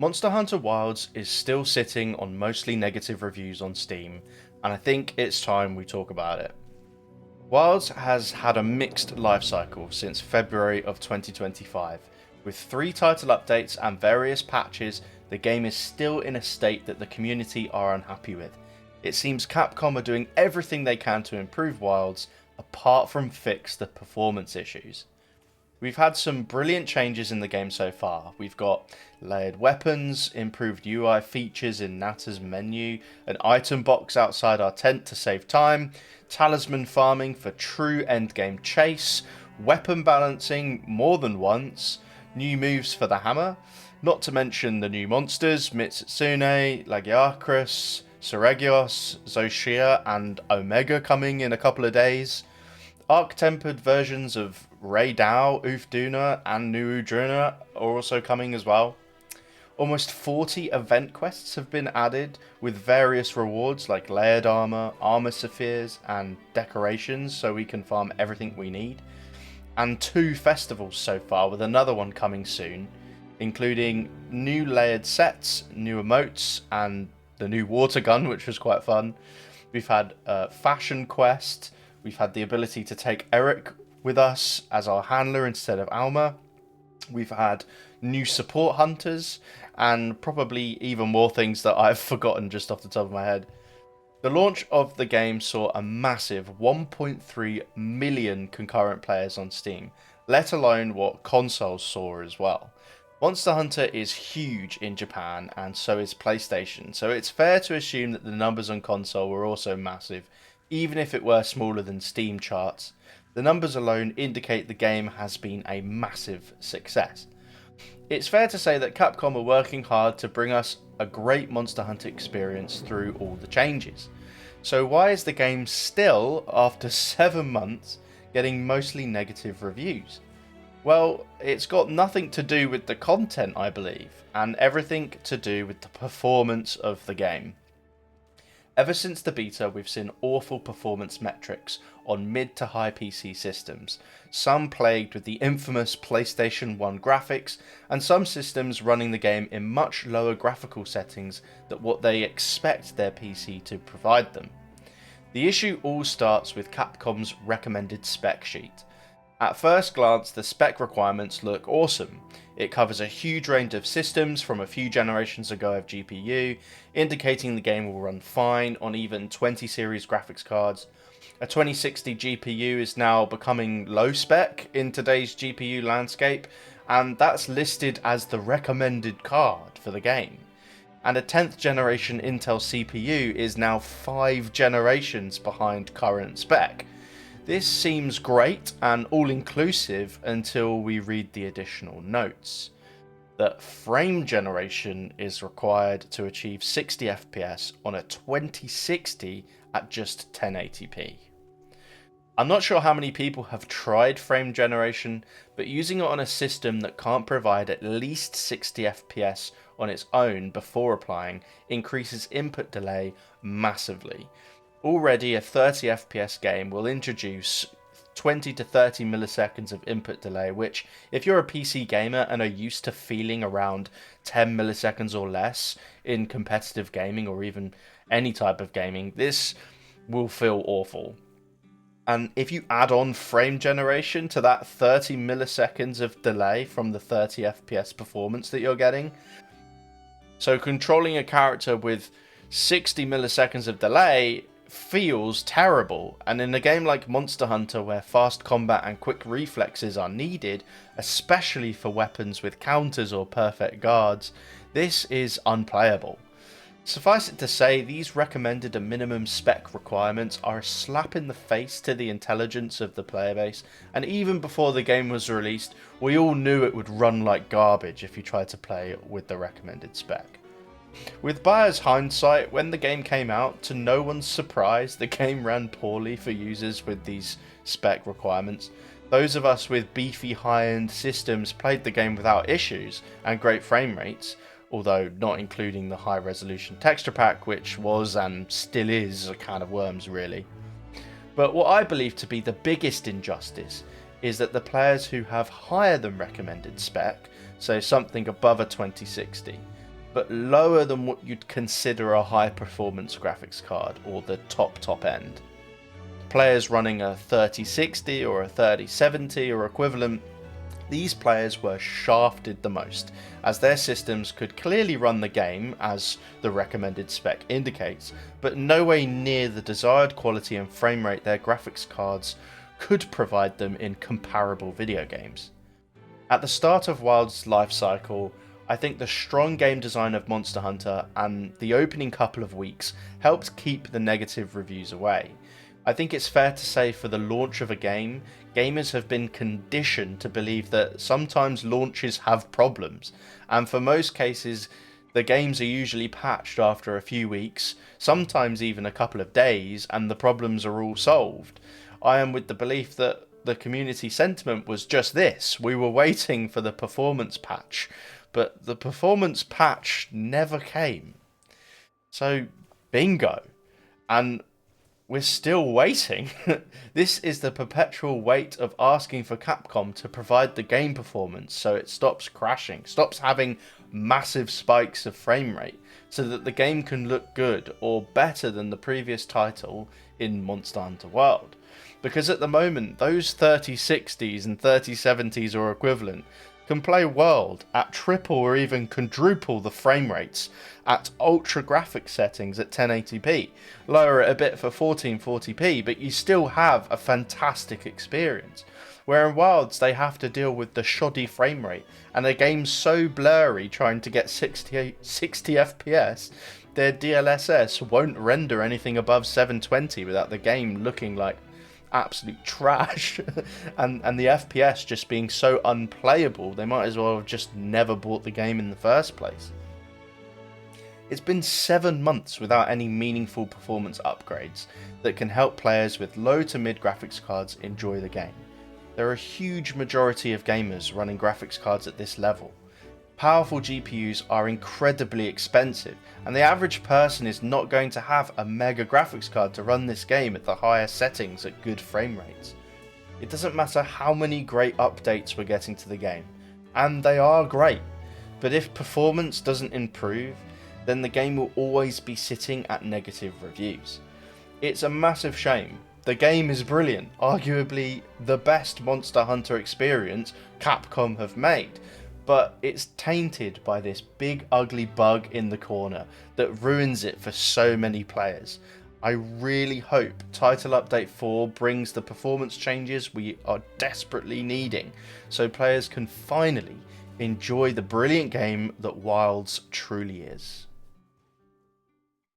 Monster Hunter Wilds is still sitting on mostly negative reviews on Steam, and I think it's time we talk about it. Wilds has had a mixed life cycle since February of 2025. With 3 title updates and various patches, the game is still in a state that the community are unhappy with. It seems Capcom are doing everything they can to improve Wilds, apart from fix the performance issues. We've had some brilliant changes in the game so far. We've got layered weapons, improved UI features in Nata's menu, an item box outside our tent to save time, talisman farming for true endgame chase, weapon balancing more than once, new moves for the hammer, not to mention the new monsters, Mitsune, Lagiacrus, Seregios, Zoshia and Omega coming in a couple of days. Arc-tempered versions of Rei Dao, Ufduna, and Nu Udruna are also coming as well. Almost 40 event quests have been added with various rewards like layered armor, armor spheres, and decorations so we can farm everything we need. And 2 festivals so far, with another one coming soon, including new layered sets, new emotes, and the new water gun, which was quite fun. We've had a fashion quest. We've had the ability to take Eric with us as our handler instead of Alma. We've had new support hunters and probably even more things that I've forgotten just off the top of my head. The launch of the game saw a massive 1.3 million concurrent players on Steam, let alone what consoles saw as well. Monster Hunter is huge in Japan and so is PlayStation, so it's fair to assume that the numbers on console were also massive, even if it were smaller than Steam charts. The numbers alone indicate the game has been a massive success. It's fair to say that Capcom are working hard to bring us a great Monster Hunter experience through all the changes. So why is the game still, after 7 months, getting mostly negative reviews? Well, it's got nothing to do with the content, I believe, and everything to do with the performance of the game. Ever since the beta, we've seen awful performance metrics on mid to high PC systems, some plagued with the infamous PlayStation 1 graphics, and some systems running the game in much lower graphical settings than what they expect their PC to provide them. The issue all starts with Capcom's recommended spec sheet. At first glance, the spec requirements look awesome. It covers a huge range of systems from a few generations ago of GPU, indicating the game will run fine on even 20 series graphics cards. A 2060 GPU is now becoming low spec in today's GPU landscape, and that's listed as the recommended card for the game. And a 10th generation Intel CPU is now 5 generations behind current spec. This seems great and all-inclusive until we read the additional notes. That frame generation is required to achieve 60 FPS on a 2060 at just 1080p. I'm not sure how many people have tried frame generation, but using it on a system that can't provide at least 60 FPS on its own before applying increases input delay massively. Already a 30 FPS game will introduce 20 to 30 milliseconds of input delay, which, if you're a PC gamer and are used to feeling around 10 milliseconds or less in competitive gaming or even any type of gaming, this will feel awful. And if you add on frame generation to that 30 milliseconds of delay from the 30 FPS performance that you're getting, so controlling a character with 60 milliseconds of delay feels terrible, and in a game like Monster Hunter where fast combat and quick reflexes are needed, especially for weapons with counters or perfect guards, this is unplayable. Suffice it to say, these recommended and minimum spec requirements are a slap in the face to the intelligence of the player base, and even before the game was released, we all knew it would run like garbage if you tried to play with the recommended spec. With buyers' hindsight, when the game came out, to no one's surprise, the game ran poorly for users with these spec requirements. Those of us with beefy high-end systems played the game without issues and great frame rates, although not including the high-resolution texture pack, which was and still is a can of worms really. But what I believe to be the biggest injustice is that the players who have higher than recommended spec, so something above a 2060, but lower than what you'd consider a high performance graphics card or the top end. Players running a 3060 or a 3070 or equivalent, these players were shafted the most, as their systems could clearly run the game as the recommended spec indicates, but no way near the desired quality and frame rate their graphics cards could provide them in comparable video games. At the start of Wild's life cycle, I think the strong game design of Monster Hunter and the opening couple of weeks helped keep the negative reviews away. I think it's fair to say for the launch of a game, gamers have been conditioned to believe that sometimes launches have problems, and for most cases, the games are usually patched after a few weeks, sometimes even a couple of days, and the problems are all solved. I am with the belief that the community sentiment was just this: we were waiting for the performance patch, but the performance patch never came. So, bingo. And we're still waiting. This is the perpetual wait of asking for Capcom to provide the game performance so it stops crashing, stops having massive spikes of frame rate, so that the game can look good or better than the previous title in Monster Hunter World. Because at the moment, those 3060s and 3070s or equivalent can play World at triple or even quadruple the frame rates at ultra graphic settings at 1080p. Lower it a bit for 1440p, but you still have a fantastic experience. Where in Wilds they have to deal with the shoddy frame rate and a game so blurry trying to get 60 FPS, their DLSS won't render anything above 720 without the game looking like absolute trash and the FPS just being so unplayable they might as well have just never bought the game in the first place. It's been 7 months without any meaningful performance upgrades that can help players with low to mid graphics cards enjoy the game. There are a huge majority of gamers running graphics cards at this level. Powerful GPUs are incredibly expensive, and the average person is not going to have a mega graphics card to run this game at the highest settings at good frame rates. It doesn't matter how many great updates we're getting to the game, and they are great, but if performance doesn't improve, then the game will always be sitting at negative reviews. It's a massive shame. The game is brilliant, arguably the best Monster Hunter experience Capcom have made, but it's tainted by this big ugly bug in the corner that ruins it for so many players. I really hope Title Update 4 brings the performance changes we are desperately needing, so players can finally enjoy the brilliant game that Wilds truly is.